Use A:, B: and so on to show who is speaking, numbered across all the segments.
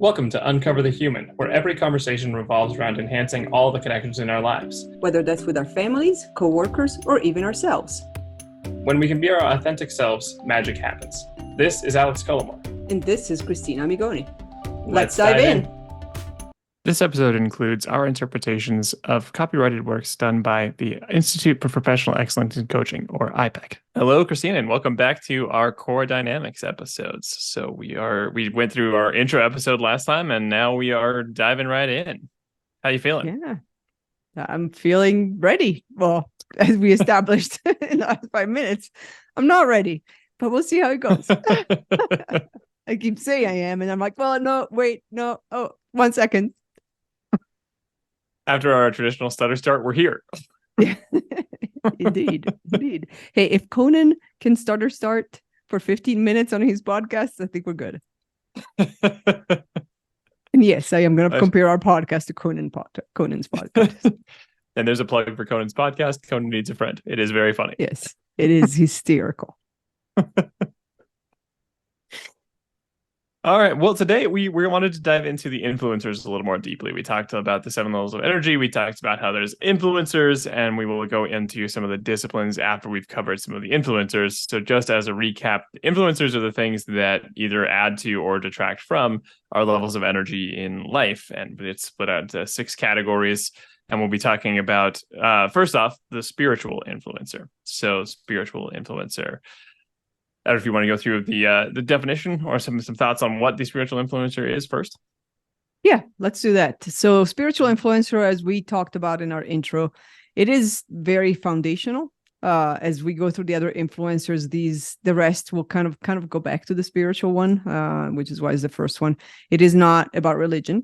A: Welcome to Uncover the Human, where every conversation revolves around enhancing all the connections in our lives.
B: Whether that's with our families, co-workers, or even ourselves.
A: When we can be our authentic selves, magic happens. This is Alex Cullimore.
B: And this is Cristina Amigoni.
A: Let's dive in.
C: This episode includes our interpretations of copyrighted works done by the Institute for Professional Excellence in Coaching, or iPEC.
A: Hello, Cristina, and welcome back to our Core Dynamics episodes. So we went through our intro episode last time, and now we are diving right in. How you feeling?
B: Yeah, I'm feeling ready. Well, as we established in the last 5 minutes, I'm not ready, but we'll see how it goes. I keep saying I am, and I'm like, well, no, wait, no. Oh, 1 second.
A: After our traditional stutter start, we're here.
B: Yeah. Indeed. Hey, if Conan can stutter start for 15 minutes on his podcast, I think we're good. And yes, I am going to compare our podcast to Conan's podcast.
A: And there's a plug for Conan's podcast. Conan Needs a Friend. It is very funny.
B: Yes, it is hysterical.
A: All right. Well, today we wanted to dive into the influencers a little more deeply. We talked about the 7 levels of energy. We talked about how there's influencers, and we will go into some of the disciplines after we've covered some of the influencers. So just as a recap, influencers are the things that either add to or detract from our levels of energy in life. And it's split out into 6 categories. And we'll be talking about, first off, the spiritual influencer. So spiritual influencer. I don't know if you want to go through the definition or some thoughts on what the spiritual influencer is first.
B: Yeah, let's do that. So spiritual influencer, as we talked about in our intro, it is very foundational. As we go through the other influencers, the rest will kind of go back to the spiritual one, which is why it's the first one. It is not about religion.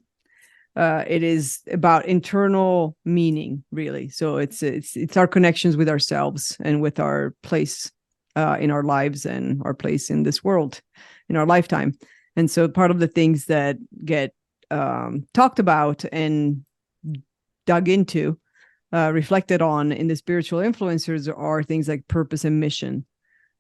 B: It is about internal meaning, really. So it's our connections with ourselves and with our place in our lives and our place in this world, in our lifetime. And so part of the things that get talked about and dug into, reflected on in the spiritual influencers are things like purpose and mission,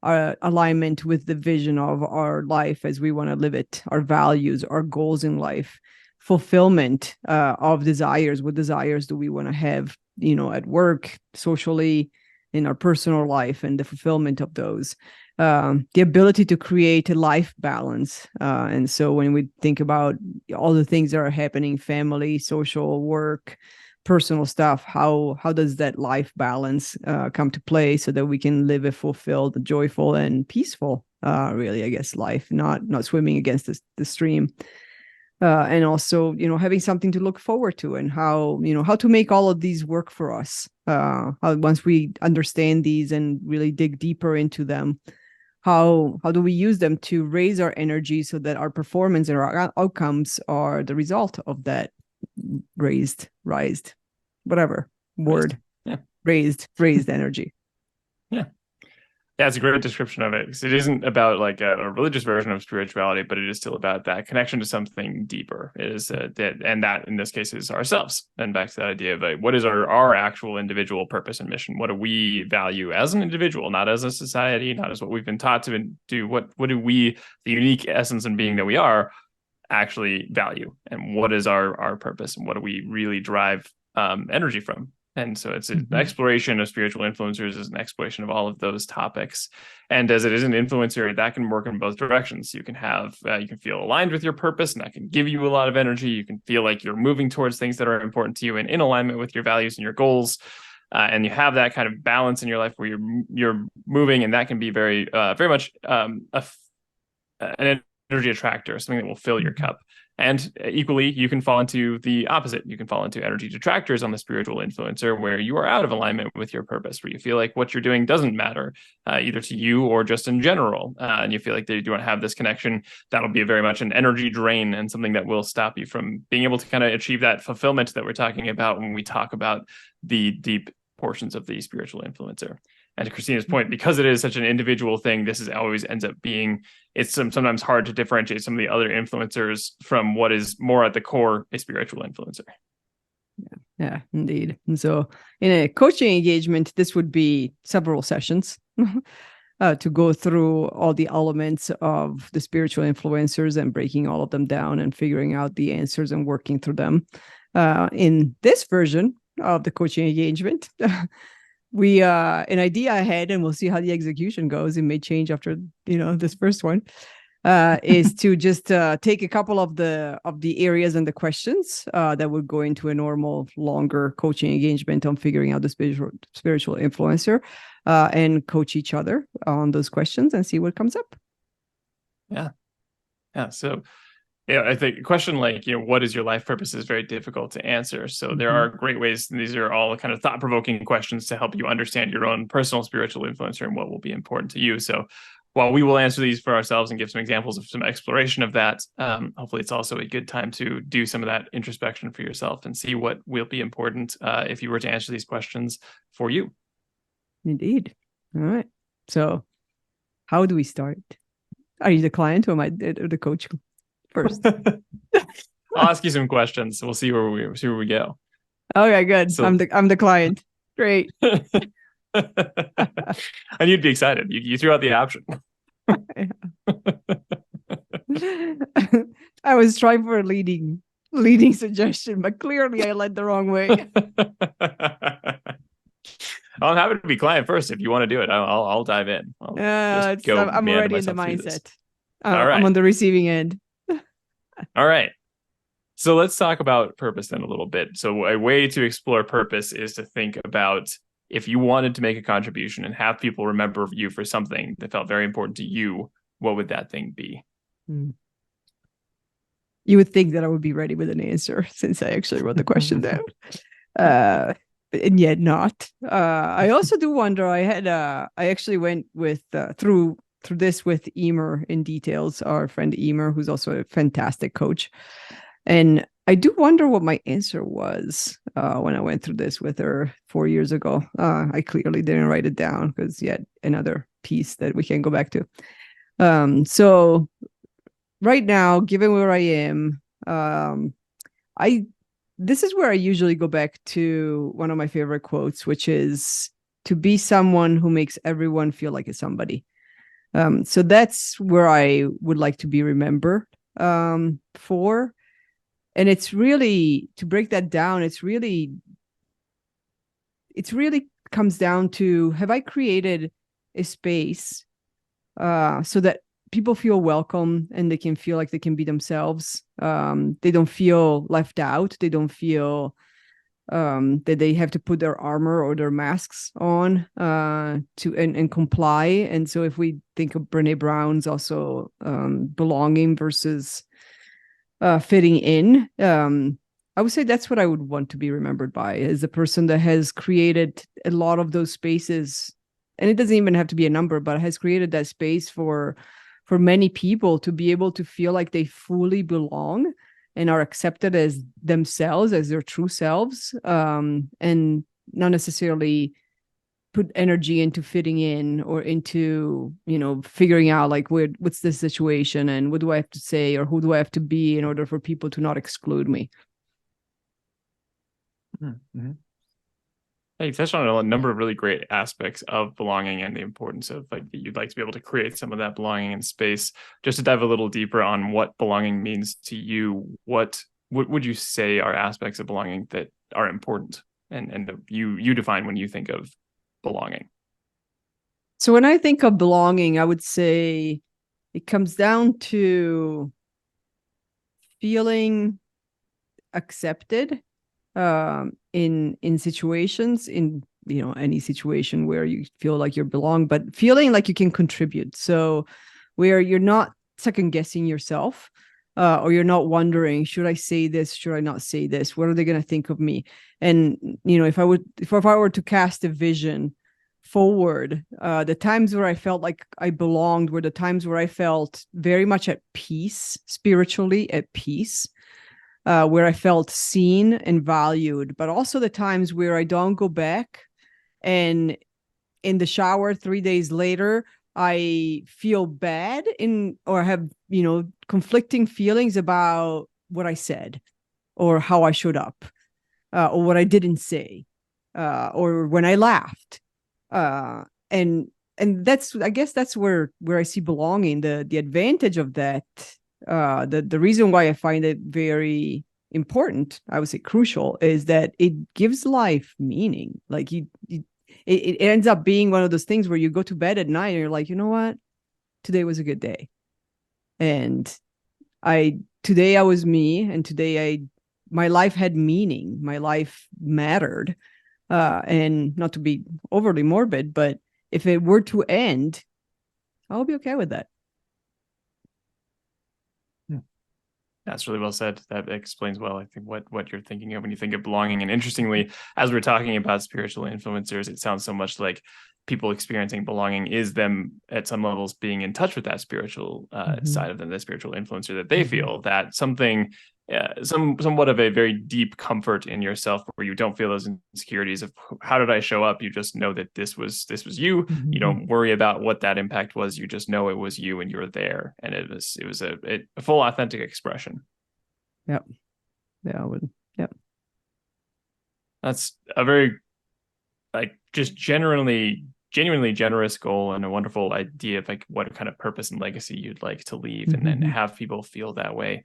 B: our alignment with the vision of our life as we want to live it, our values, our goals in life, fulfillment of desires. What desires do we want to have, at work, socially, in our personal life, and the fulfillment of those, the ability to create a life balance. And so when we think about all the things that are happening, family, social, work, personal stuff, how does that life balance come to play so that we can live a fulfilled, joyful, and peaceful, really, I guess, life, not swimming against the stream. And also, having something to look forward to, and how to make all of these work for us. Once we understand these and really dig deeper into them, how do we use them to raise our energy so that our performance and our outcomes are the result of that raised energy.
A: Yeah. Yeah, it's a great description of it, because it isn't about like a religious version of spirituality, but it is still about that connection to something deeper. It is that in this case is ourselves. And back to that idea of what is our actual individual purpose and mission? What do we value as an individual, not as a society, not as what we've been taught to do? What do we, the unique essence and being that we are, actually value? And what is our purpose? And what do we really drive energy from? And so it's an exploration of spiritual influencers, is an exploration of all of those topics. And as it is an influencer, that can work in both directions. You can have, you can feel aligned with your purpose, and that can give you a lot of energy. You can feel like you're moving towards things that are important to you and in alignment with your values and your goals. And you have that kind of balance in your life where you're moving, and that can be very much an energy attractor, something that will fill your cup. And equally, you can fall into the opposite. You can fall into energy detractors on the spiritual influencer, where you are out of alignment with your purpose, where you feel like what you're doing doesn't matter, either to you or just in general. And you feel like they don't have this connection. That'll be very much an energy drain, and something that will stop you from being able to kind of achieve that fulfillment that we're talking about when we talk about the deep portions of the spiritual influencer. And to Cristina's point, because it is such an individual thing, this is always ends up being, it's sometimes hard to differentiate some of the other influencers from what is more at the core a spiritual influencer.
B: Yeah, indeed. And so in a coaching engagement, this would be several sessions. to go through all the elements of the spiritual influencers and breaking all of them down and figuring out the answers and working through them. In this version of the coaching engagement, we an idea ahead, and we'll see how the execution goes. It may change after this first one. Is to just take a couple of the areas and the questions that would go into a normal, longer coaching engagement on figuring out the spiritual influencer, and coach each other on those questions and see what comes up.
A: Yeah. So, I think a question like, what is your life purpose is very difficult to answer. So there are great ways. And these are all kind of thought-provoking questions to help you understand your own personal spiritual influencer and what will be important to you. So while we will answer these for ourselves and give some examples of some exploration of that, hopefully it's also a good time to do some of that introspection for yourself and see what will be important if you were to answer these questions for you.
B: Indeed. All right. So how do we start? Are you the client or am I the coach first?
A: I'll ask you some questions. We'll see where we go.
B: Okay, good. So, I'm the client. Great.
A: And you'd be excited. You threw out the option.
B: I was trying for a leading suggestion, but clearly I led the wrong way.
A: I'm happy to be client first. If you want to do it, I'll dive in.
B: I'm already in the mindset.
A: All right.
B: I'm on the receiving end.
A: All right. So let's talk about purpose then a little bit. So a way to explore purpose is to think about if you wanted to make a contribution and have people remember you for something that felt very important to you, what would that thing be?
B: You would think that I would be ready with an answer since I actually wrote the question down. And yet not. I also do wonder, I actually went with through this with Emer in details, our friend Emer, who's also a fantastic coach. And I do wonder what my answer was when I went through this with her 4 years ago. I clearly didn't write it down because yet another piece that we can go back to. So right now, given where I am, this is where I usually go back to one of my favorite quotes, which is to be someone who makes everyone feel like a somebody. So that's where I would like to be remembered for. And it's really, to break that down, it's really comes down to, have I created a space so that people feel welcome and they can feel like they can be themselves. They don't feel left out. They don't feel that they have to put their armor or their masks on and comply. And so if we think of Brene Brown's also belonging versus fitting in, I would say that's what I would want to be remembered by, is the person that has created a lot of those spaces. And it doesn't even have to be a number, but has created that space for many people to be able to feel like they fully belong and are accepted as themselves, as their true selves, and not necessarily put energy into fitting in or into, figuring out like what's the situation and what do I have to say or who do I have to be in order for people to not exclude me.
A: Mm-hmm. You touched on a number of really great aspects of belonging and the importance of you'd like to be able to create some of that belonging in space. Just to dive a little deeper on what belonging means to you, what would you say are aspects of belonging that are important and that you define when you think of belonging?
B: So when I think of belonging, I would say it comes down to feeling accepted in situations, in any situation where you feel like you belong, but feeling like you can contribute. So where you're not second guessing yourself, or you're not wondering, should I say this? Should I not say this? What are they going to think of me? And if I were to cast a vision forward, the times where I felt like I belonged were the times where I felt very much at peace, spiritually at peace. Where I felt seen and valued, but also the times where I don't go back and in the shower 3 days later, I feel bad or have, conflicting feelings about what I said or how I showed up, or what I didn't say, or when I laughed. And that's, I guess that's where I see belonging. The advantage of that, the reason why I find it very important, I would say crucial, is that it gives life meaning. Like it ends up being one of those things where you go to bed at night and you're like, you know what, today was a good day, and today I was me, and today my life had meaning, my life mattered. And not to be overly morbid, but if it were to end, I'll be okay with that.
A: That's really well said. That explains well, I think, what you're thinking of when you think of belonging. And interestingly, as we're talking about spiritual influencers, it sounds so much like people experiencing belonging is them at some levels being in touch with that spiritual side of them, the spiritual influencer, that they feel that something, somewhat of a very deep comfort in yourself, where you don't feel those insecurities of how did I show up. You just know that this was you. You don't worry about what that impact was. You just know it was you and you're there, and it was a full authentic expression.
B: Yep. Yeah, I would. Yep.
A: That's a very, like, just genuinely generous goal, and a wonderful idea of like what kind of purpose and legacy you'd like to leave, and then have people feel that way.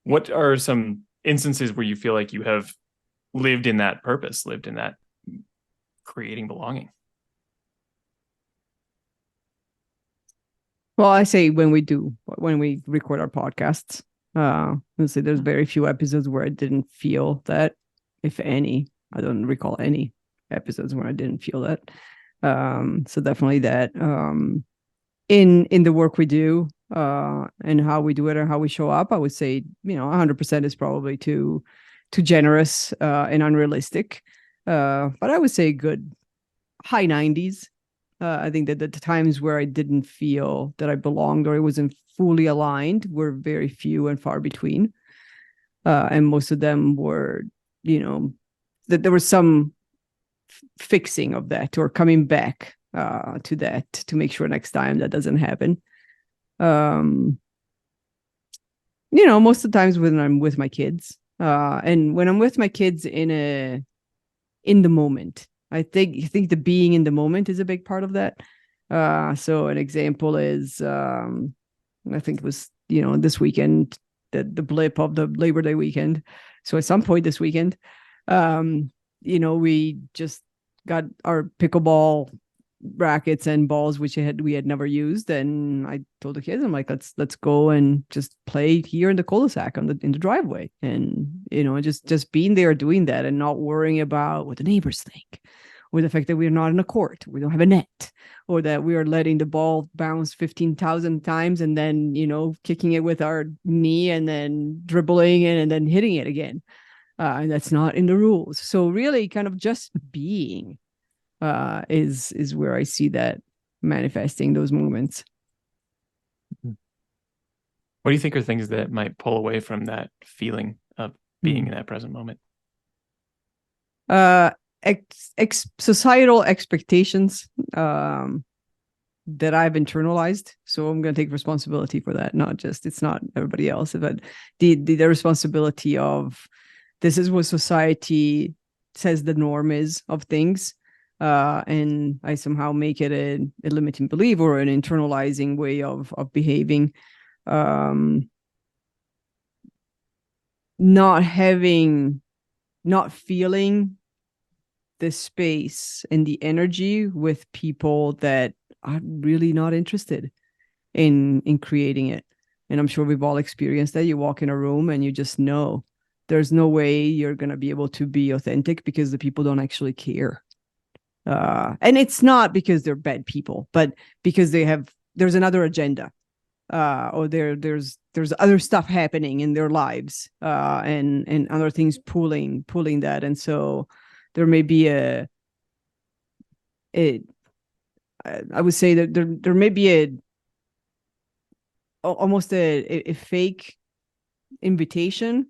A: What are some instances where you feel like you have lived in that purpose, lived in that creating belonging?
B: Well, I say when we record our podcasts, let's say there's very few episodes where I didn't feel that, if any. I don't recall any episodes where I didn't feel that. So definitely that. In the work we do, and how we do it and how we show up, I would say, 100% is probably too generous and unrealistic. But I would say good high 90s. I think that the times where I didn't feel that I belonged or it wasn't fully aligned were very few and far between. And most of them were, that there was some fixing of that or coming back to that to make sure next time that doesn't happen. Most of the times when I'm with my kids, and when I'm with my kids in the moment, I think the being in the moment is a big part of that. So an example is, I think it was, this weekend, the blip of the Labor Day weekend. So at some point this weekend, we just got our pickleball rackets and balls, which we had never used, and I told the kids, I'm like, let's go and just play here in the cul-de-sac in the driveway, and just being there doing that and not worrying about what the neighbors think, or the fact that we're not in a court, we don't have a net, or that we are letting the ball bounce 15,000 times and then kicking it with our knee and then dribbling it and then hitting it again. And that's not in the rules. So really kind of just being is where I see that manifesting those moments.
A: What do you think are things that might pull away from that feeling of being in that present moment?
B: Societal expectations that I've internalized. So I'm going to take responsibility for that. It's not everybody else, but the responsibility of, this is what society says the norm is of things. And I somehow make it a limiting belief or an internalizing way of behaving. Not feeling the space and the energy with people that are really not interested in creating it. And I'm sure we've all experienced that. You walk in a room and you just know there's no way you're going to be able to be authentic because the people don't actually care. And it's not because they're bad people, but because there's another agenda, or there's other stuff happening in their lives, and other things pulling that. And so there may be I would say that there may be almost a fake invitation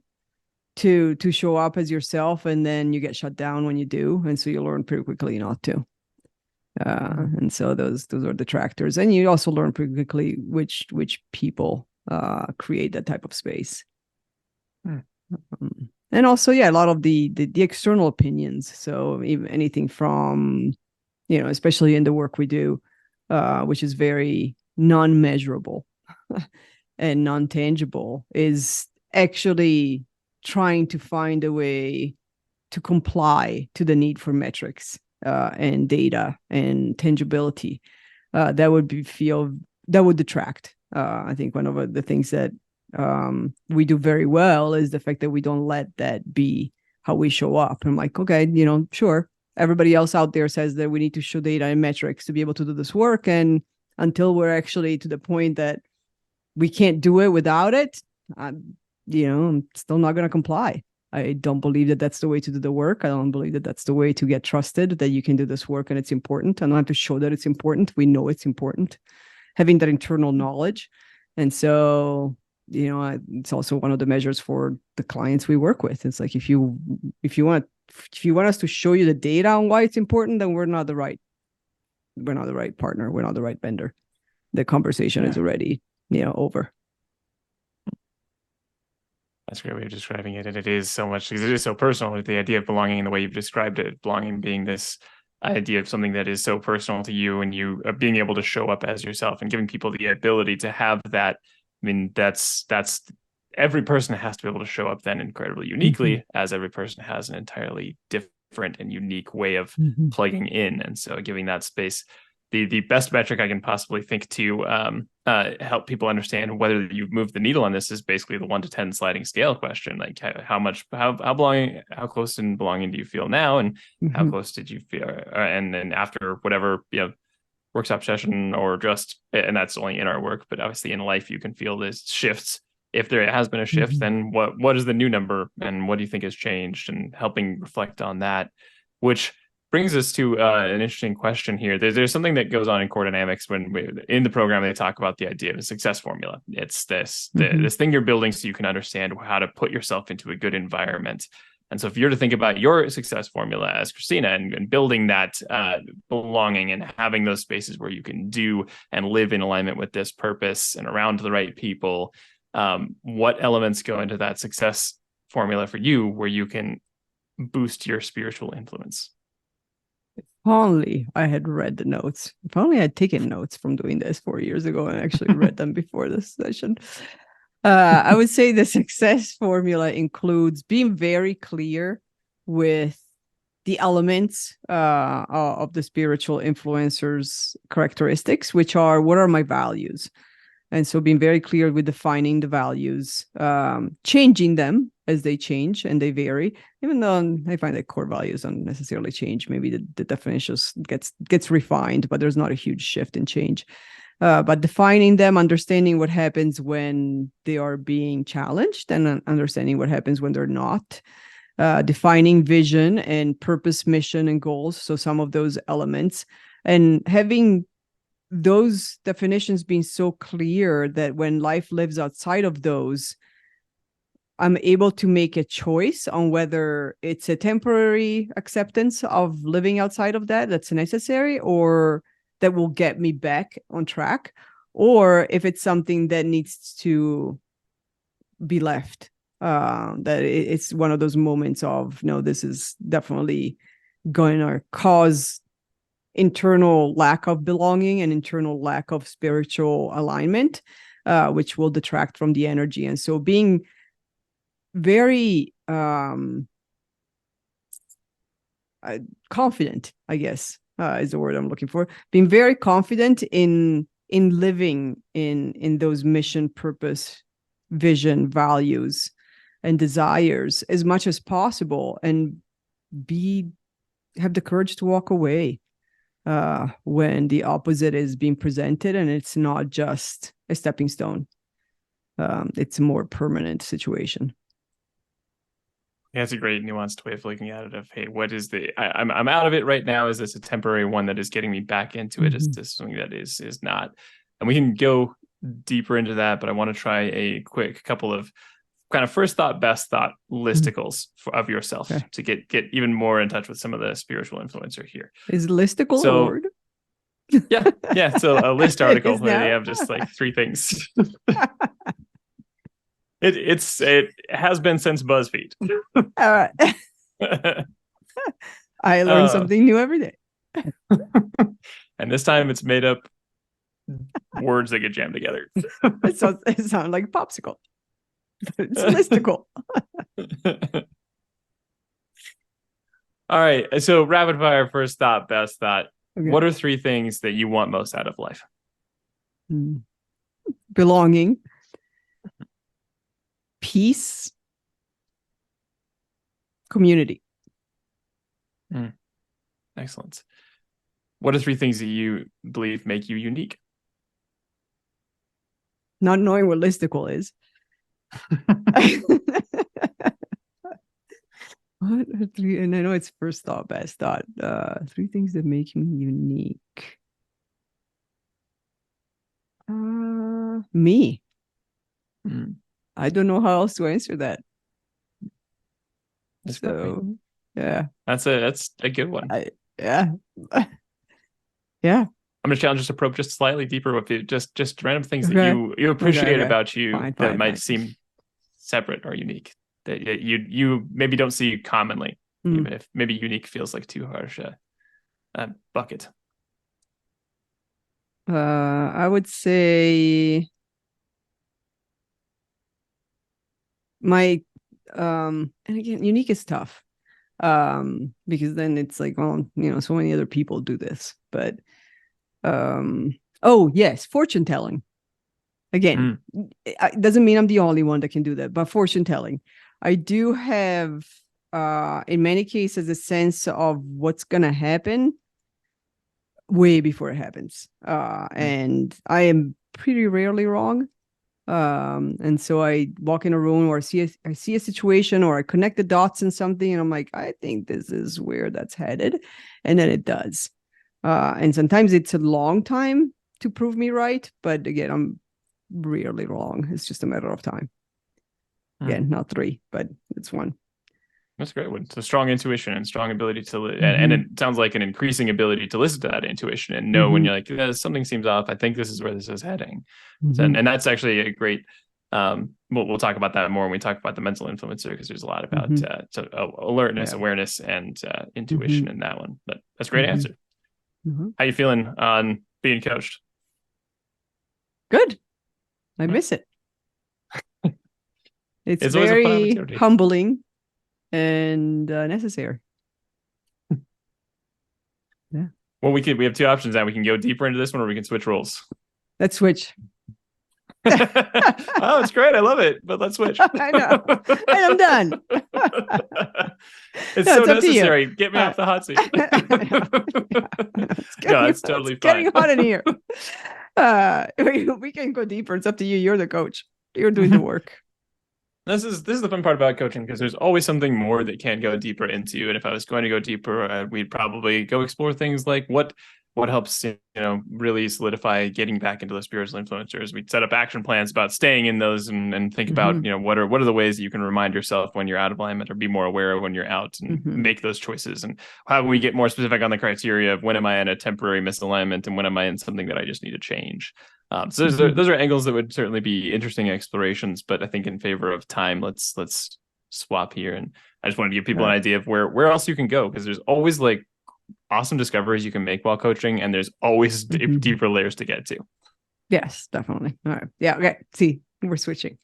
B: to show up as yourself, and then you get shut down when you do, and so you learn pretty quickly not to. And so those are detractors, and you also learn pretty quickly which people create that type of space. And also, a lot of the external opinions. So even anything from, especially in the work we do, which is very non-measurable and non-tangible, is actually trying to find a way to comply to the need for metrics and data and tangibility. That would detract. I think one of the things that we do very well is the fact that we don't let that be how we show up. I'm like, okay, sure. Everybody else out there says that we need to show data and metrics to be able to do this work. And until we're actually to the point that we can't do it without it, I'm still not going to comply. I don't believe that that's the way to do the work. I don't believe that that's the way to get trusted, that you can do this work and it's important. I don't have to show that it's important. We know it's important. Having that internal knowledge. And so, it's also one of the measures for the clients we work with. It's like, if you want us to show you the data on why it's important, then we're not the right partner. We're not the right vendor. The conversation is already, over.
A: That's a great way of describing it. And it is so much, because it is so personal, with the idea of belonging and the way you've described it, belonging being this idea of something that is so personal to you, and you being able to show up as yourself and giving people the ability to have that. I mean, that's every person has to be able to show up then incredibly uniquely, as every person has an entirely different and unique way of plugging in. And so giving that space, the best metric I can possibly think to help people understand whether you've moved the needle on this is basically the 1 to 10 sliding scale question. Like how close in belonging do you feel now, and how close did you feel? And then after whatever, workshop session, or just, and that's only in our work, but obviously in life, you can feel this shifts. If there has been a shift, then what is the new number, and what do you think has changed, and helping reflect on that, which brings us to an interesting question here. There's something that goes on in core dynamics in the program, they talk about the idea of a success formula. It's this thing you're building so you can understand how to put yourself into a good environment. And so if you're to think about your success formula as Cristina, and building that belonging and having those spaces where you can do and live in alignment with this purpose and around the right people, what elements go into that success formula for you where you can boost your spiritual influence?
B: If only I had read the notes. If only I had taken notes from doing this 4 years ago and actually read them before this session. I would say the success formula includes being very clear with the elements of the spiritual influencer's characteristics, which are, what are my values? And so being very clear with defining the values, changing them as they change and they vary, even though I find that core values don't necessarily change. Maybe the definitions gets refined, but there's not a huge shift in change. But defining them, understanding what happens when they are being challenged, and understanding what happens when they're not. Defining vision and purpose, mission, and goals. So some of those elements, and having those definitions being so clear that when life lives outside of those, I'm able to make a choice on whether it's a temporary acceptance of living outside of that's necessary, or that will get me back on track, or if it's something that needs to be left. That it's one of those moments of, no, this is definitely going to cause internal lack of belonging and internal lack of spiritual alignment, which will detract from the energy. And so being very confident, I guess, is the word I'm looking for. Being very confident in living in those mission, purpose, vision, values, and desires as much as possible, and have the courage to walk away when the opposite is being presented, and it's not just a stepping stone. It's a more permanent situation.
A: Yeah, it's a great nuanced way of looking at it. Of, hey, what is I'm out of it right now. Is this a temporary one that is getting me back into it? Is this something that is not? And we can go deeper into that, but I want to try a quick couple of kind of first thought, best thought listicles of yourself to get even more in touch with some of the spiritual influencer here.
B: Is listicle a word?
A: Yeah. So a list article where they have just like 3 things. It has been since BuzzFeed.
B: All right. I learn something new every day.
A: And this time it's made up words that get jammed together.
B: It sounds like a popsicle. It's listicle.
A: All right. So rapid fire, first thought, best thought.
B: Okay.
A: What are 3 things that you want most out of life?
B: Belonging, peace, community.
A: Excellent. What are 3 things that you believe make you unique?
B: Not knowing what listicle is. What are 3? And I know it's first thought, best thought. 3 things that make me unique. Me. I don't know how else to answer that.
A: That's
B: so, yeah.
A: That's a good one.
B: Yeah.
A: I'm gonna challenge this approach just slightly deeper with you. Just random things that you appreciate about you that might seem separate or unique, that you maybe don't see commonly, even if maybe unique feels like too harsh a bucket.
B: I would say my and again, unique is tough. Because then it's like, well, so many other people do this. But oh yes, fortune telling. Again, it doesn't mean I'm the only one that can do that, but fortune telling. I do have in many cases a sense of what's gonna happen way before it happens. And I am pretty rarely wrong. And so I walk in a room or I see a situation or I connect the dots in something and I'm like, I think this is where that's headed. And then it does. And sometimes it's a long time to prove me right. But again, I'm rarely wrong. It's just a matter of time. Again, not 3, but it's 1.
A: That's a great one. So strong intuition and strong ability to, and it sounds like an increasing ability to listen to that intuition and know when you're like, something seems off. I think this is where this is heading. And that's actually a great, we'll talk about that more when we talk about the mental influencer, because there's a lot about alertness, awareness, and intuition in that one. But that's a great answer. How you feeling on being coached?
B: Good. I miss it. It's very humbling and necessary. Yeah.
A: Well, we have 2 options now. We can go deeper into this one, or we can switch roles.
B: Let's switch.
A: Oh, it's great. I love it. But let's switch.
B: I know. And I'm done.
A: It's so necessary. Get me off the hot seat. No, it's totally fine.
B: It's getting hot in here. We can go deeper. It's up to you. You're the coach. You're doing the work.
A: This is the fun part about coaching, because there's always something more that can go deeper into. And if I was going to go deeper, we'd probably go explore things like what helps really solidify getting back into those spiritual influencers. We'd set up action plans about staying in those and think about what are the ways that you can remind yourself when you're out of alignment, or be more aware of when you're out, and make those choices. And how we get more specific on the criteria of when am I in a temporary misalignment and when am I in something that I just need to change. So those are angles that would certainly be interesting explorations, but I think in favor of time, let's swap here. And I just wanted to give people an idea of where else you can go, because there's always like awesome discoveries you can make while coaching, and there's always deeper layers to get to.
B: Yes, definitely. All right. Yeah. Okay. See, we're switching.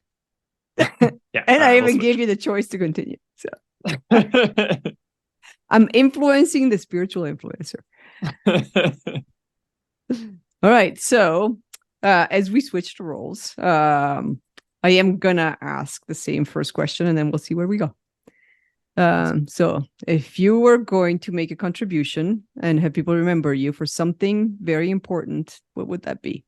A: Yeah.
B: And I even gave you the choice to continue. So I'm influencing the spiritual influencer. All right. So as we switch to roles, I am gonna ask the same first question, and then we'll see where we go. So if you were going to make a contribution and have people remember you for something very important, what would that be?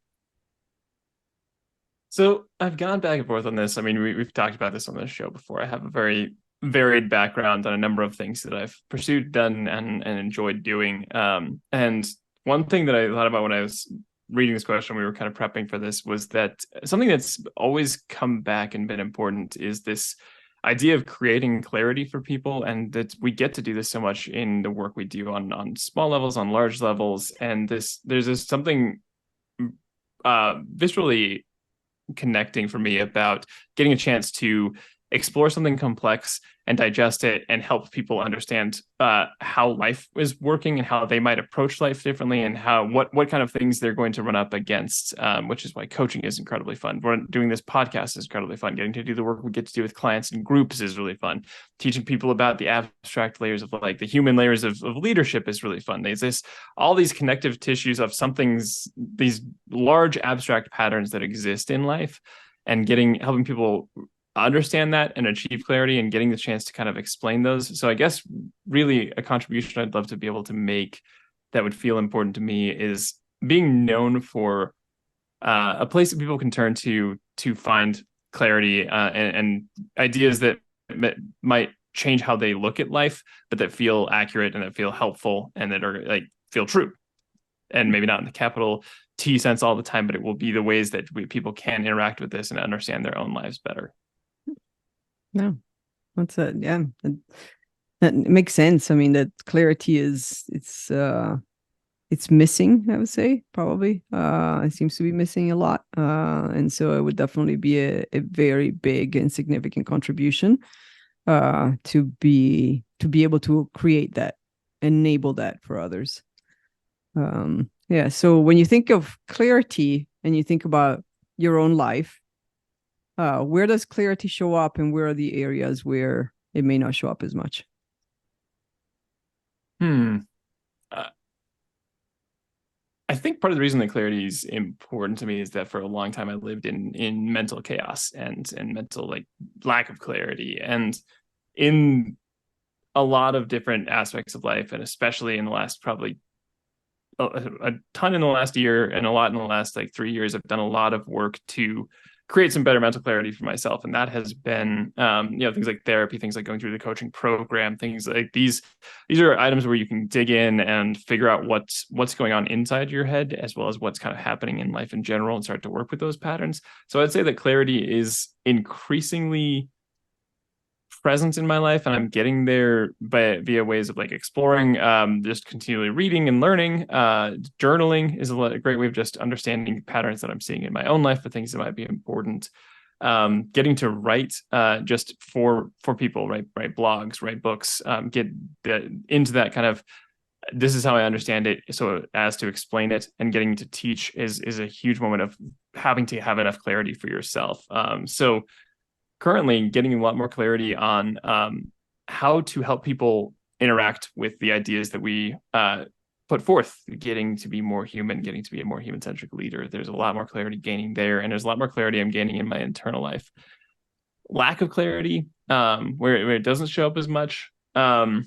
A: So I've gone back and forth on this. I mean, we've talked about this on the show before. I have a very varied background on a number of things that I've pursued, done, and enjoyed doing. And one thing that I thought about when I was reading this question, we were kind of prepping for this, was that something that's always come back and been important is this idea of creating clarity for people, and that we get to do this so much in the work we do on small levels, on large levels. And there's something viscerally connecting for me about getting a chance to explore something complex and digest it and help people understand how life is working and how they might approach life differently and how what kind of things they're going to run up against, which is why coaching is incredibly fun. Doing this podcast is incredibly fun. Getting to do the work we get to do with clients and groups is really fun. Teaching people about the abstract layers of like the human layers of leadership is really fun. There's all these connective tissues of these large abstract patterns that exist in life, and helping people understand that and achieve clarity and getting the chance to kind of explain those. So I guess really a contribution I'd love to be able to make that would feel important to me is being known for a place that people can turn to find clarity and ideas that might change how they look at life, but that feel accurate and that feel helpful and that are like feel true. And maybe not in the capital T sense all the time, but it will be the ways that people can interact with this and understand their own lives better.
B: No, that's it. Yeah, that makes sense. I mean, that clarity it's missing, I would say, probably. It seems to be missing a lot. And so it would definitely be a very big and significant contribution to be able to create that, enable that for others. Yeah. So when you think of clarity and you think about your own life, where does clarity show up and where are the areas where it may not show up as much?
A: I think part of the reason that clarity is important to me is that for a long time I lived in mental chaos and mental like lack of clarity, and in a lot of different aspects of life, and especially in the last probably a ton in the last year and a lot in the last like 3 years, I've done a lot of work to create some better mental clarity for myself. And that has been, things like therapy, things like going through the coaching program, things like these are items where you can dig in and figure out what's going on inside your head, as well as what's kind of happening in life in general, and start to work with those patterns. So I'd say that clarity is increasingly present in my life, and I'm getting there via ways of like exploring, just continually reading and learning. Journaling is a great way of just understanding patterns that I'm seeing in my own life, but things that might be important. Getting to write just for people, write blogs, write books, get into that kind of, this is how I understand it, so as to explain it, and getting to teach is a huge moment of having to have enough clarity for yourself. So currently getting a lot more clarity on how to help people interact with the ideas that we put forth, getting to be more human, getting to be a more human-centric leader. There's a lot more clarity gaining there, and there's a lot more clarity I'm gaining in my internal life. Lack of clarity, where it doesn't show up as much. I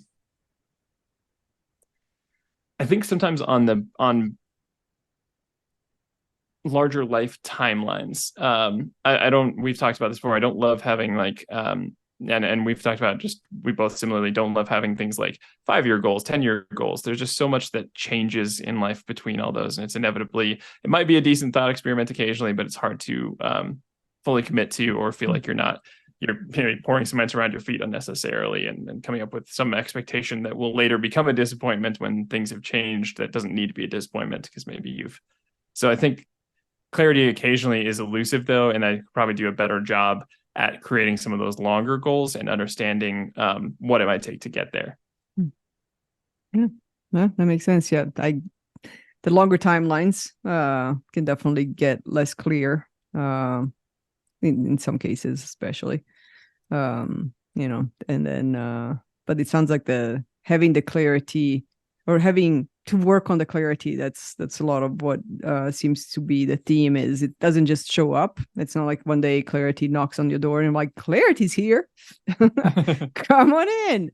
A: think sometimes on larger life timelines. We've talked about this before. I don't love having like, and we've talked about we both similarly don't love having things like 5-year goals, 10-year goals. There's just so much that changes in life between all those. And it might be a decent thought experiment occasionally, but it's hard to fully commit to, or feel like you're pouring cement around your feet unnecessarily and coming up with some expectation that will later become a disappointment when things have changed. That doesn't need to be a disappointment, because maybe so I think clarity occasionally is elusive, though, and I probably do a better job at creating some of those longer goals and understanding what it might take to get there.
B: Yeah, that makes sense. Yeah, the longer timelines can definitely get less clear in some cases, especially. And then, but it sounds like having the clarity, or having to work on the clarity, that's a lot of what seems to be the theme. Is it doesn't just show up. It's not like one day clarity knocks on your door and I'm like, clarity's here. Come on in.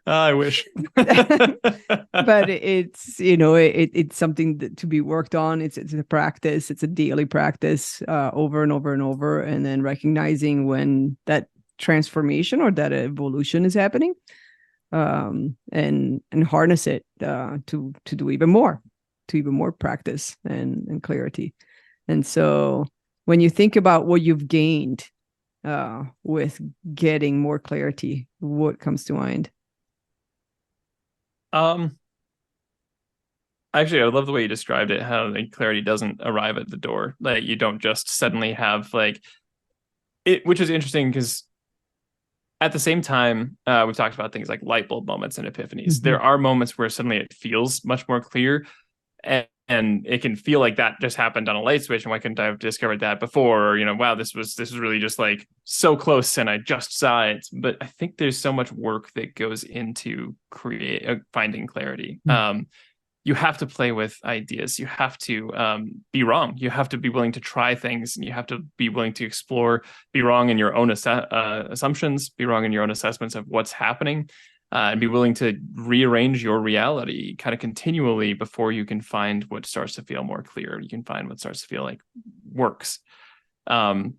A: I wish.
B: But it's it's something to be worked on. It's a practice. It's a daily practice, over and over and over, and then recognizing when that transformation or that evolution is happening, and harness it to do even more practice and clarity. And so when you think about what you've gained with getting more clarity, what comes to mind?
A: Actually, I love the way you described it, how like clarity doesn't arrive at the door. Like you don't just suddenly have like which is interesting because at the same time, we've talked about things like light bulb moments and epiphanies. There are moments where suddenly it feels much more clear, and it can feel like that just happened on a light switch, and why couldn't I have discovered that before? Or, wow, this was really just like so close, and I just saw it. But I think there's so much work that goes into finding clarity. You have to play with ideas. You have to be wrong. You have to be willing to try things, and you have to be willing to explore, be wrong in your own assumptions, be wrong in your own assessments of what's happening, and be willing to rearrange your reality kind of continually before you can find what starts to feel more clear. You can find what starts to feel like works. So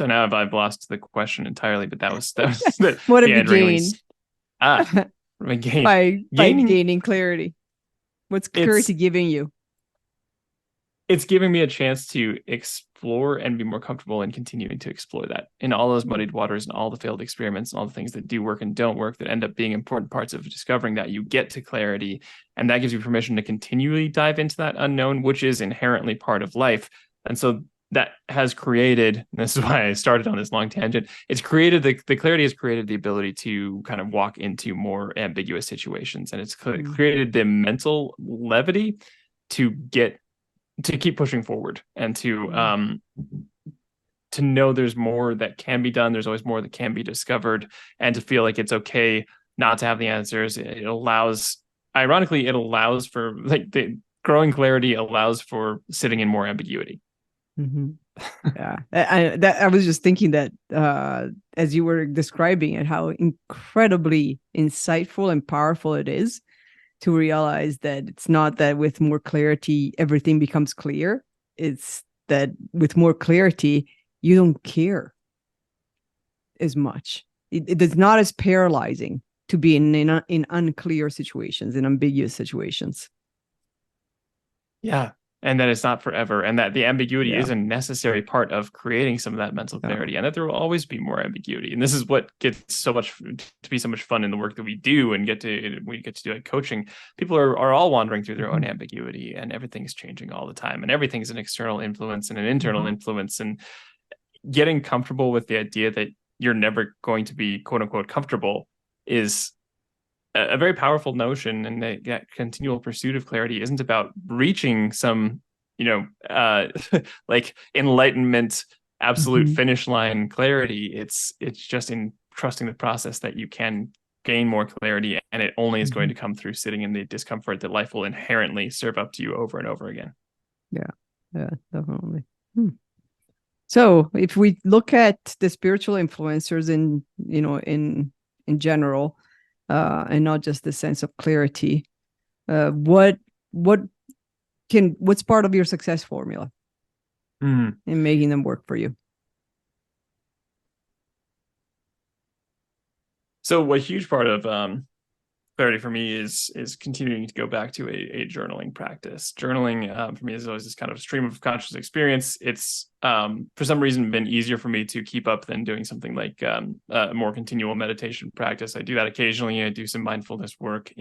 A: now I've lost the question entirely, but that was
B: what have you gained?
A: By
B: gaining clarity. What's clarity giving you?
A: It's giving me a chance to explore and be more comfortable in continuing to explore that in all those muddied waters and all the failed experiments and all the things that do work and don't work that end up being important parts of discovering that. You get to clarity, and that gives you permission to continually dive into that unknown, which is inherently part of life. And so that has created, this is why I started on this long tangent, it's created the clarity has created the ability to kind of walk into more ambiguous situations, and it's created the mental levity to keep pushing forward and to know there's more that can be done. There's always more that can be discovered, and to feel like it's okay not to have the answers. It allows for like the growing clarity allows for sitting in more ambiguity.
B: Yeah, I was just thinking that as you were describing it, how incredibly insightful and powerful it is to realize that it's not that with more clarity everything becomes clear. It's that with more clarity you don't care as much. It is not as paralyzing to be in unclear situations, in ambiguous situations.
A: Yeah. And that it's not forever, and that the ambiguity is a necessary part of creating some of that mental clarity, and that there will always be more ambiguity. And this is what gets so much fun in the work that we do, and we get to do like coaching. People are all wandering through their own ambiguity, and everything's changing all the time, and everything's an external influence and an internal influence. And getting comfortable with the idea that you're never going to be quote unquote comfortable is a very powerful notion, and that continual pursuit of clarity isn't about reaching some, like enlightenment, absolute finish line clarity. It's just in trusting the process that you can gain more clarity, and it only is going to come through sitting in the discomfort that life will inherently serve up to you over and over again.
B: Yeah, definitely. So if we look at the spiritual influencers in general, and not just the sense of clarity, what's part of your success formula in making them work for you?
A: So a huge part of clarity for me is continuing to go back to a journaling practice. Journaling for me is always this kind of stream of conscious experience. It's for some reason been easier for me to keep up than doing something like a more continual meditation practice. I do that occasionally. I do some mindfulness work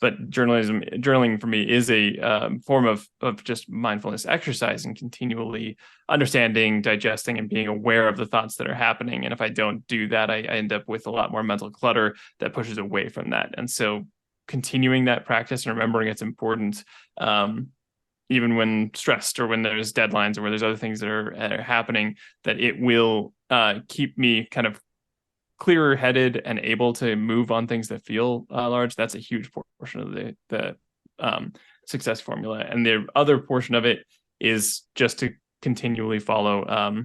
A: but journaling for me is a form of just mindfulness exercise and continually understanding, digesting, and being aware of the thoughts that are happening. And if I don't do that, I end up with a lot more mental clutter that pushes away from that. And so continuing that practice and remembering it's important, even when stressed or when there's deadlines or where there's other things that are happening, that it will keep me kind of clearer headed and able to move on things that feel large. That's a huge portion of the success formula. And the other portion of it is just to continually follow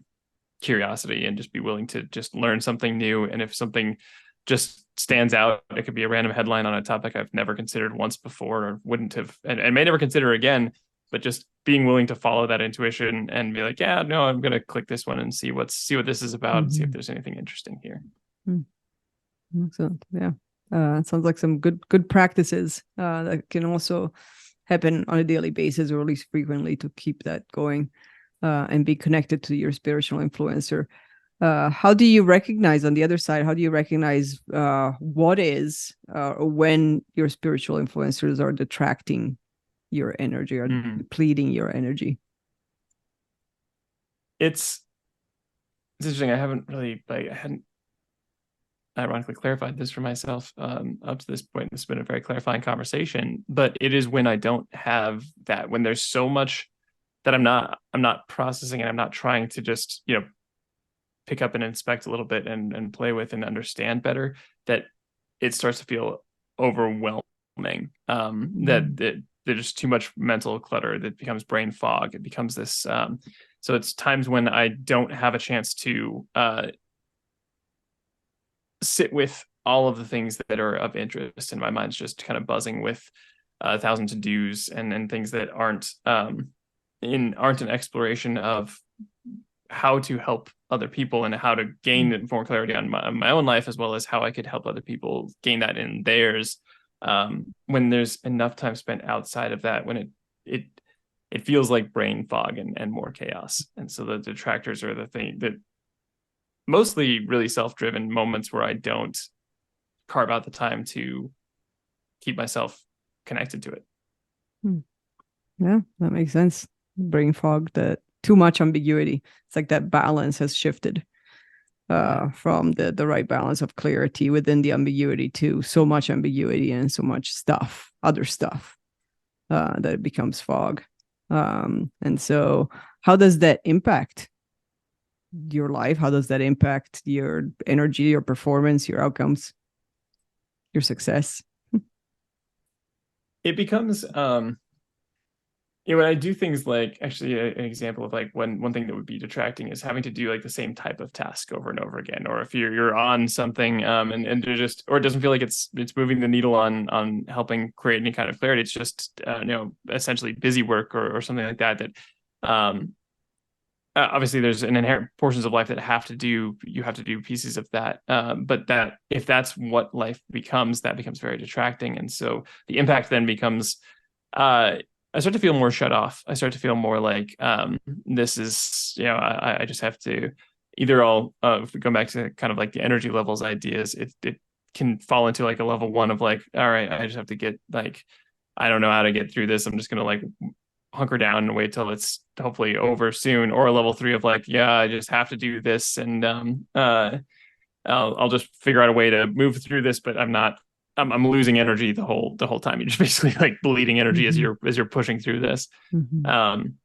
A: curiosity and just be willing to just learn something new. And if something just stands out, it could be a random headline on a topic I've never considered once before or wouldn't have and may never consider again, but just being willing to follow that intuition and be like, yeah, no, I'm going to click this one and see what this is about and see if there's anything interesting here.
B: Excellent. Yeah. It sounds like some good practices that can also happen on a daily basis, or at least frequently, to keep that going and be connected to your spiritual influencer. How do you recognize on the other side? How do you recognize what is when your spiritual influencers are detracting your energy or depleting your energy?
A: It's interesting. I haven't really I hadn't ironically clarified this for myself up to this point. It's been a very clarifying conversation, but it is when I don't have that, when there's so much that I'm not processing, and I'm not trying to just, pick up and inspect a little bit and play with and understand better, that it starts to feel overwhelming. That there's just too much mental clutter that becomes brain fog. It becomes this. So it's times when I don't have a chance to sit with all of the things that are of interest, and my mind's just kind of buzzing with a thousand to dos and things that aren't an exploration of how to help other people and how to gain more clarity on my own life, as well as how I could help other people gain that in theirs. When there's enough time spent outside of that, when it feels like brain fog and more chaos. And so the detractors are the thing that mostly really self-driven moments where I don't carve out the time to keep myself connected to it.
B: Yeah, that makes sense. Brain fog, that too much ambiguity. It's like that balance has shifted from the right balance of clarity within the ambiguity to so much ambiguity and so much stuff, other stuff, that it becomes fog. And so how does that impact your life? How does that impact your energy, your performance, your outcomes, your success?
A: It becomes when I do things like, actually an example of like one thing that would be detracting is having to do like the same type of task over and over again, or if you're on something and you're just, or it doesn't feel like it's moving the needle on helping create any kind of clarity. It's just essentially busy work or something like that obviously there's an inherent portions of life that you have to do pieces of that, but that if that's what life becomes, that becomes very detracting. And so the impact then becomes I start to feel more shut off. I start to feel more like this is, I just have to either if we go back to kind of like the energy levels ideas, it can fall into like a level 1 of like, all right, I just have to get like, I don't know how to get through this. I'm just going to like hunker down and wait till it's hopefully over soon, or a level 3 of like, yeah, I just have to do this, and I'll just figure out a way to move through this, but I'm losing energy the whole time. You're just basically like bleeding energy as you're pushing through this. And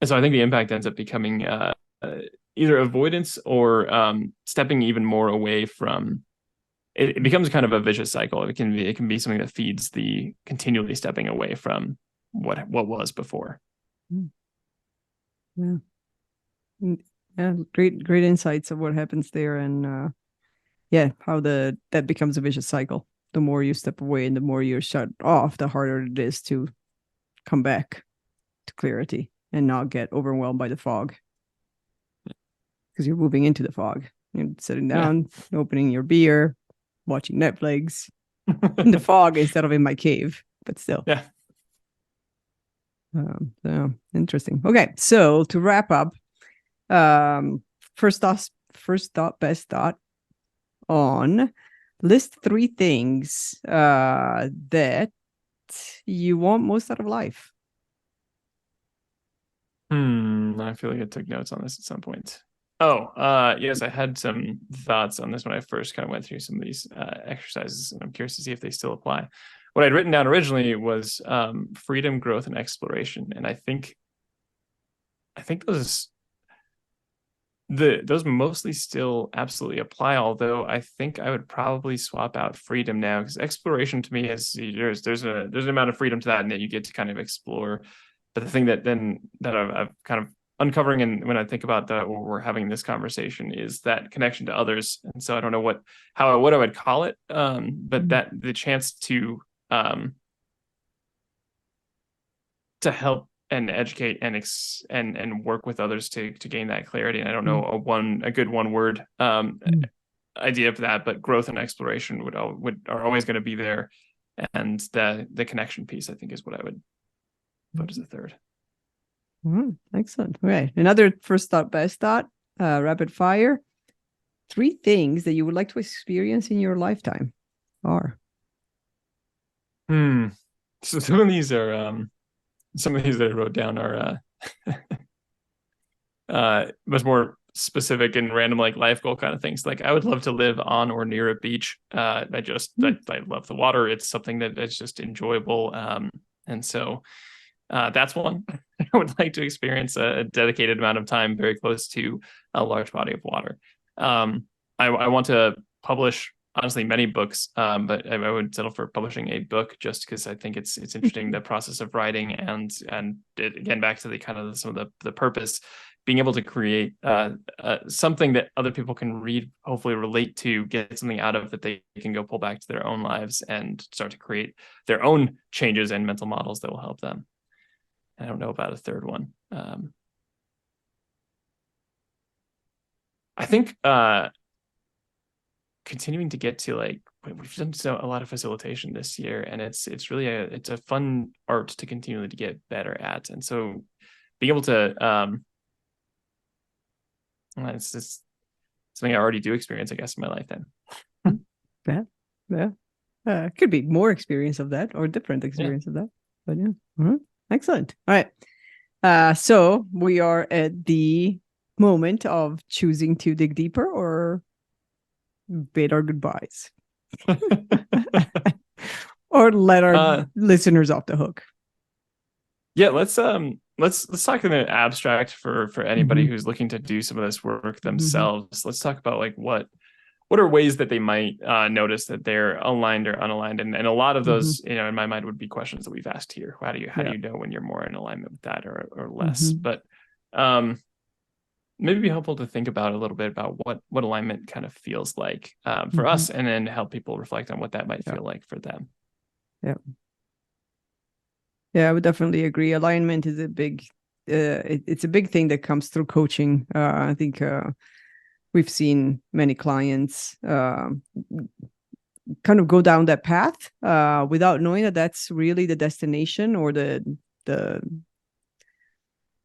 A: so I think the impact ends up becoming either avoidance or stepping even more away from it. It becomes kind of a vicious cycle. It can be something that feeds the continually stepping away from what was before.
B: Yeah. Yeah, great insights of what happens there, and how that becomes a vicious cycle. The more you step away and the more you're shut off, the harder it is to come back to clarity and not get overwhelmed by the fog, because you're moving into the fog. You're sitting down, opening your beer, watching Netflix in the fog instead of in my cave, but still.
A: Yeah.
B: So interesting. Okay, so to wrap up, first thought, best thought on list 3 things that you want most out of life.
A: I feel like I took notes on this at some point. Yes, I had some thoughts on this when I first kind of went through some of these exercises, and I'm curious to see if they still apply. What I'd written down originally was freedom, growth, and exploration, and I think those mostly still absolutely apply. Although I think I would probably swap out freedom now, because exploration to me is there's an amount of freedom to that, and that you get to kind of explore. But the thing that I've kind of uncovering, and when I think about that, when we're having this conversation, is that connection to others. And so I don't know what I would call it, but that the chance to help and educate and work with others to gain that clarity. And I don't know a good one word idea of that, but growth and exploration are always going to be there, and the connection piece, I think, is what I would put as a third.
B: Excellent. Okay, another first thought, best thought, rapid fire. 3 things that you would like to experience in your lifetime are.
A: So some of these that I wrote down are much more specific and random like life goal kind of things. Like I would love to live on or near a beach. I love the water. It's something that is just enjoyable. And so that's one. I would like to experience a dedicated amount of time very close to a large body of water. I want to publish honestly many books, but I would settle for publishing a book just because I think it's interesting, the process of writing and again back to the kind of some of the purpose, being able to create something that other people can read, hopefully relate to, get something out of that they can go pull back to their own lives and start to create their own changes and mental models that will help them. I don't know about a third one. I think continuing to get to like, we've done a lot of facilitation this year, and it's really it's a fun art to continually to get better at. And so being able to it's just something I already do experience, I guess, in my lifetime.
B: Yeah. Could be more experience of that or different experience of that. But yeah. Mm-hmm. Excellent. All right. So we are at the moment of choosing to dig deeper or bid our goodbyes. Or let our listeners off the hook.
A: Yeah, let's talk in an abstract for anybody who's looking to do some of this work themselves. Let's talk about like what are ways that they might notice that they're aligned or unaligned, and a lot of those, in my mind, would be questions that we've asked here. How do you know when you're more in alignment with that or less? But maybe it'd be helpful to think about a little bit about what alignment kind of feels like for us, and then help people reflect on what that might feel like for them.
B: Yeah, I would definitely agree. Alignment is a big, it's a big thing that comes through coaching. I think we've seen many clients kind of go down that path without knowing that that's really the destination or the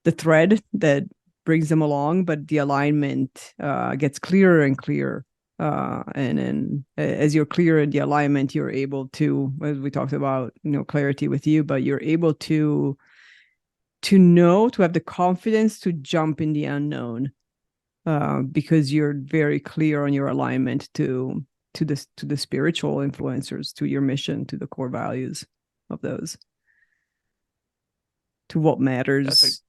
B: thread that brings them along. But the alignment gets clearer and clearer. And then as you're clear in the alignment, you're able to, as we talked about, clarity with you, but you're able to know, to have the confidence to jump in the unknown, because you're very clear on your alignment to the spiritual influencers, to your mission, to the core values of those, to what matters,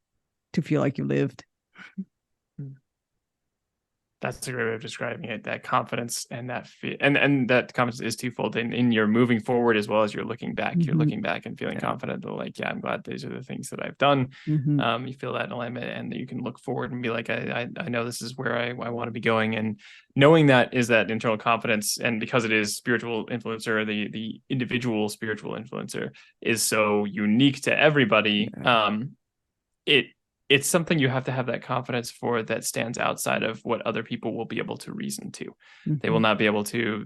B: to feel like you lived.
A: That's a great way of describing it. That confidence and that and that confidence is twofold in your moving forward as well as you're looking back. You're looking back and feeling confident. Like, I'm glad these are the things that I've done. You feel that alignment, and you can look forward and be like, I know this is where I want to be going. And knowing that is that internal confidence. And because it is spiritual influencer, the individual spiritual influencer is so unique to everybody. It's something you have to have that confidence for that stands outside of what other people will be able to reason to. They will not be able to,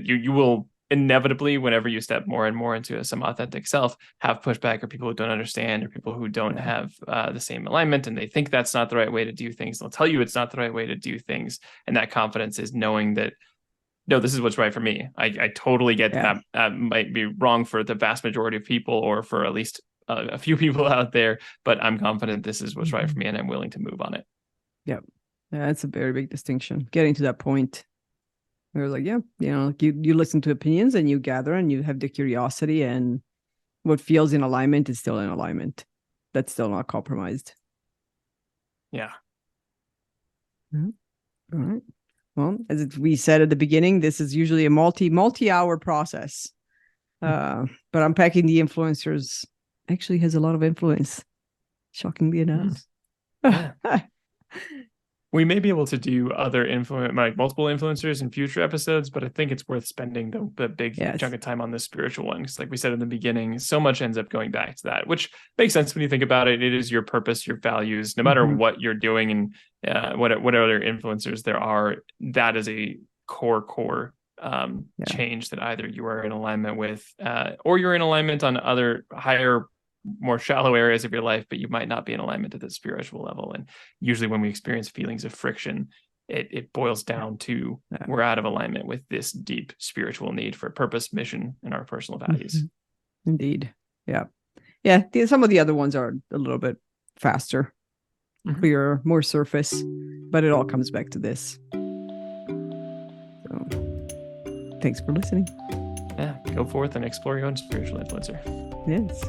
A: you will inevitably, whenever you step more and more into some authentic self, have pushback or people who don't understand or people who don't have the same alignment, and they think that's not the right way to do things. They'll tell you it's not the right way to do things. And that confidence is knowing that, no, this is what's right for me. I totally get that might be wrong for the vast majority of people, or for at least a few people out there, but I'm confident this is what's right for me, and I'm willing to move on it.
B: Yeah, that's a very big distinction. Getting to that point, we're like, you listen to opinions and you gather and you have the curiosity, and what feels in alignment is still in alignment. That's still not compromised.
A: Yeah.
B: All right. Well, as we said at the beginning, this is usually a multi-hour process. But unpacking the influencers actually has a lot of influence, shockingly enough.
A: We may be able to do other multiple influencers in future episodes, but I think it's worth spending the big chunk of time on this spiritual one, because like we said in the beginning, so much ends up going back to that, which makes sense when you think about it. It is your purpose, your values, no matter what you're doing, and what other influencers there are. That is a core change that either you are in alignment with, or you're in alignment on other higher, more shallow areas of your life, but you might not be in alignment at the spiritual level. And usually when we experience feelings of friction, it boils down to we're out of alignment with this deep spiritual need for purpose, mission, and our personal values.
B: Indeed. Yeah. Some of the other ones are a little bit faster. clearer, more surface, but it all comes back to this. So thanks for listening.
A: Yeah, go forth and explore your own spiritual influencer.
B: Yes.